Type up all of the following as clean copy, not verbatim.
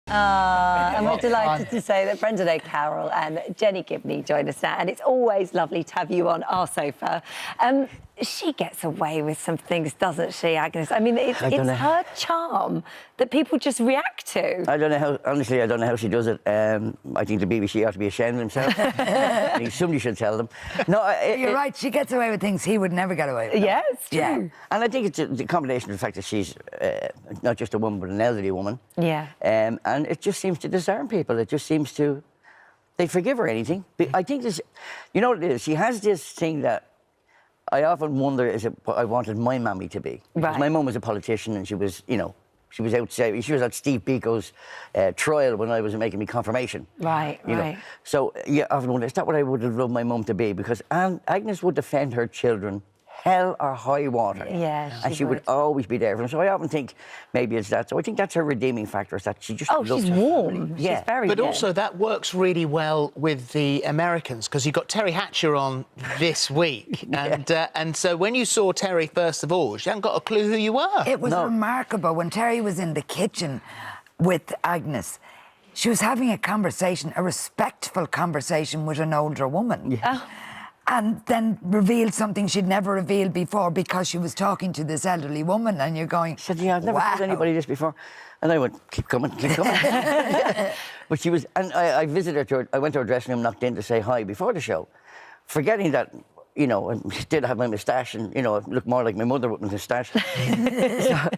And we're delighted to say that Brendan O'Carroll and Jenny Gibney join us now, and it's always lovely to have you on our sofa. She gets away with some things, doesn't she, Agnes? I mean, it's her charm that people just react to. I don't know how, honestly, I don't know how she does it. I think the BBC ought to be ashamed of themselves. I think somebody should tell them. No, you're right, she gets away with things he would never get away with. Yeah, it's true. Yeah. And I think it's the combination of the fact that she's not just a woman, but an elderly woman. Yeah. And it just seems to disarm people. It just seems to... They forgive her anything. I think this... You know what it is? She has this thing that I often wonder, is it what I wanted my mammy to be? Right. My mum was a politician and she was, you know, she was at Steve Biko's trial when I was making me confirmation. Right, you know? So, yeah, I often wonder, is that what I would have loved my mum to be? Because Agnes would defend her children hell or high water. Yeah, and she would always be there for them. So I often think maybe it's that. So I think that's her redeeming factor, is that she just loves she's warm. Yeah. She's very But also that works really well with the Americans, because you've got Terry Hatcher on this week. And so when you saw Terry, first of all, she hadn't got a clue who you were. It was remarkable. When Terry was in the kitchen with Agnes, she was having a conversation, a respectful conversation with an older woman. Yeah. And then revealed something she'd never revealed before because she was talking to this elderly woman, and you're going, she said, yeah, I've never told anybody this before. And I went, keep coming, keep coming. But she was, and I visited her, I went to her dressing room, knocked in to say hi before the show, forgetting that, you know, I did have my moustache and, you know, it looked more like my mother with my moustache. So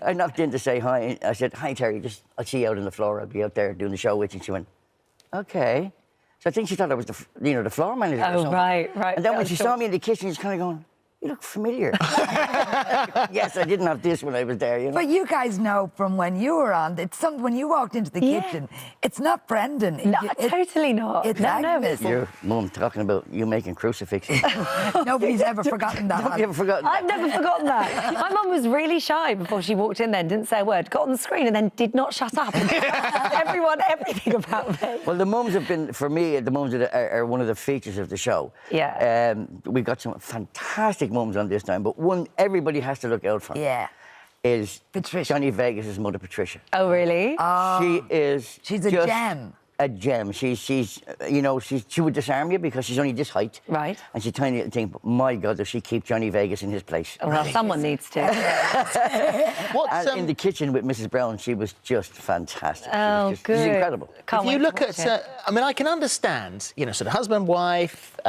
I knocked in to say hi. And I said, hi, Terry, I'll see you out on the floor. I'll be out there doing the show with you. And she went, okay. So I think she thought I was the floor manager. Oh, right. And then when she saw me in the kitchen, she's kind of going, you look familiar. Yes, I didn't have this when I was there, you know. But you guys know from when you were on, when you walked into the kitchen, it's not Brendan. No, totally not. It's Agnes. Your mum talking about you making crucifixes. Nobody's ever forgotten that. Nobody's ever forgotten that. I've never forgotten that. My mum was really shy before she walked in then, didn't say a word, got on the screen and then did not shut up. Everyone, everything about me. Well, the mums have been, for me, the mums are one of the features of the show. Yeah. We've got some fantastic mums on this time, but one everybody has to look out for. Yeah. Is Patricia. Johnny Vegas' mother, Patricia. Oh, really? She's a gem. A gem. She's you know, she would disarm you because she's only this height. Right. And she's tiny little thing, but my God, does she keep Johnny Vegas in his place. Oh, well, someone needs to. In the kitchen with Mrs. Brown, she was just fantastic. Oh, good. She's incredible. If you look at, I mean, I can understand, you know, sort of husband, wife,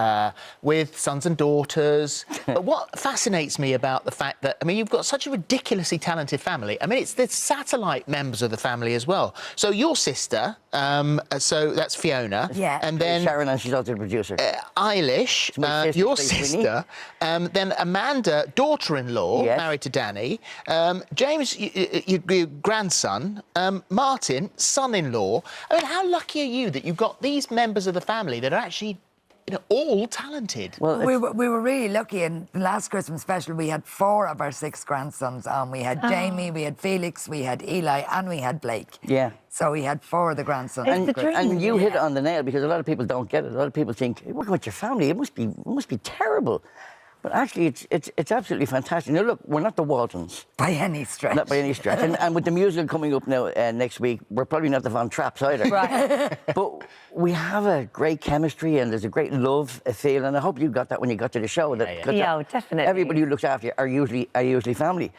with sons and daughters. But what fascinates me about the fact that, I mean, you've got such a ridiculously talented family. I mean, it's the satellite members of the family as well. So your sister, so that's Fiona. Yeah. And then Sharon, and she's also the producer. Eilish, your sister. Then Amanda, daughter-in-law, married to Danny. James, your grandson. Martin, son-in-law. I mean, how lucky are you that you've got these members of the family that are actually, you know, all talented? Well, we were really lucky. In the last Christmas special, we had 4 of our 6 grandsons on. We had Jamie, we had Felix, we had Eli, and we had Blake. Yeah. So we had 4 of the grandsons. And you hit it on the nail, because a lot of people don't get it. A lot of people think, hey, working with your family, it must be terrible. But actually, it's absolutely fantastic. Now, look, we're not the Waltons. By any stretch. Not by any stretch. And with the musical coming up now next week, we're probably not the Von Trapps either. Right. But we have a great chemistry and there's a great love feel, and I hope you got that when you got to the show. Yeah, definitely. Everybody who looks after you are usually family.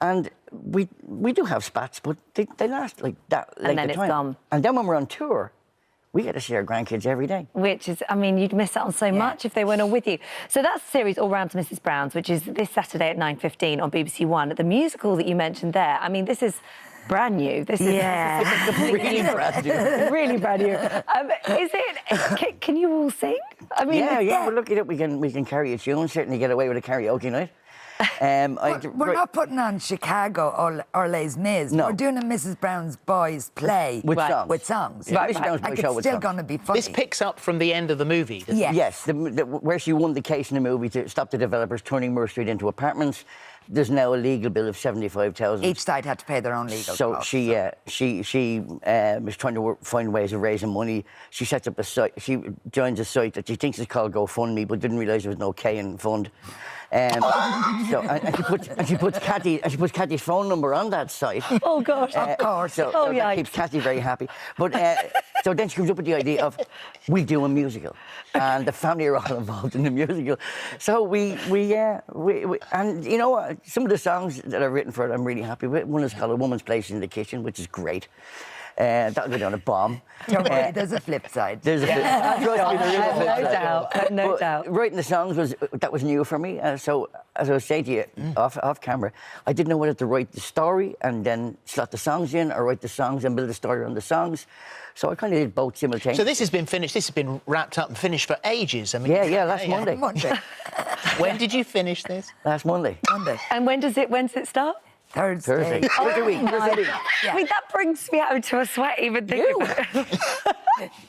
And we do have spats, but they last like that. And then it's gone. And then when we're on tour, we get to see our grandkids every day. Which is, I mean, you'd miss out on so much if they weren't all with you. So that's the series All Round to Mrs. Brown's, which is this Saturday at 9:15 on BBC One. The musical that you mentioned there, I mean, this is brand new. This is really brand new. Really brand new. Is it? Can you all sing? I mean, yeah. Well, look, we can carry a tune. Certainly get away with a karaoke night. We're not putting on Chicago or Les Mis. No. We're doing a Mrs. Brown's Boys play with songs. With songs. Yeah, Mrs. Brown's Boys show it's still going to be funny. This picks up from the end of the movie, doesn't it? Yes, where she won the case in the movie to stop the developers turning Moore Street into apartments. there's now a legal bill of 75,000. Each side had to pay their own legal So costs. she was trying to find ways of raising money. She sets up a site. She joins a site that she thinks is called GoFundMe, but didn't realise there was no K in fund. And she puts Kathy's phone number on that site. Oh gosh. Of course. So that keeps Kathy very happy. But so then she comes up with the idea of we'll do a musical, and the family are all involved in the musical. So we and you know what? Some of the songs that I've written for it, I'm really happy with. One is called "A Woman's Place in the Kitchen," which is great. That'll go down a bomb. Don't worry, there's a flip side. There's a flip. Trust me, there is a flip No side. doubt. No But doubt. writing the songs was new for me. So as I was saying to you off camera, I didn't know whether to write the story and then slot the songs in, or write the songs and build a story around the songs. So I kind of did both simultaneously. So this has been finished. This has been wrapped up and finished for ages. I mean, Yeah, last Monday. Monday. When did you finish this? Last Monday. Monday. And when does it start? Thursday. Thursday. Thursday week. I mean, that brings me out to a sweat even thinking about it.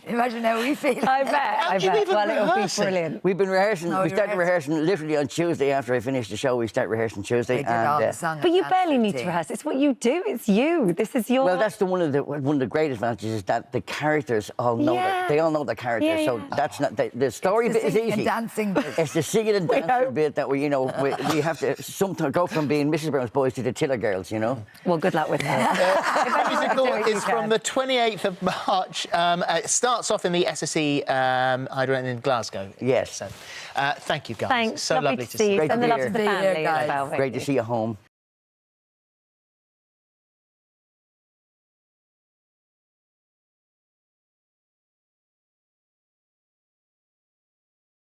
Imagine how we feel. I bet. How'd you even Well, it'll be rehearse it? brilliant. We've been rehearsing. No, We you're started rehearsing. rehearsing literally on Tuesday after I finished the show. We start rehearsing Tuesday. They did all the and, song. But you and barely dance need to routine. rehearse. It's what you do. It's you. This is your. well, that's one of the great advantages is that the characters all know Yeah. they all know the characters. Yeah, So yeah. that's not the story The bit is singing easy. and dancing bit. It's the singing and dancing hope. bit that we have to sometimes go from being Mrs. Brown's boys to the Tiller girls. Well, good luck with that. Musical do it, you is from can. the 28th of March. It starts off in the SSE Hydrant in Glasgow. Yes. So, thank you, guys. Thanks. So lovely to see you. Great Send to the be love to the here. family. Guys. as well, Great to see you home.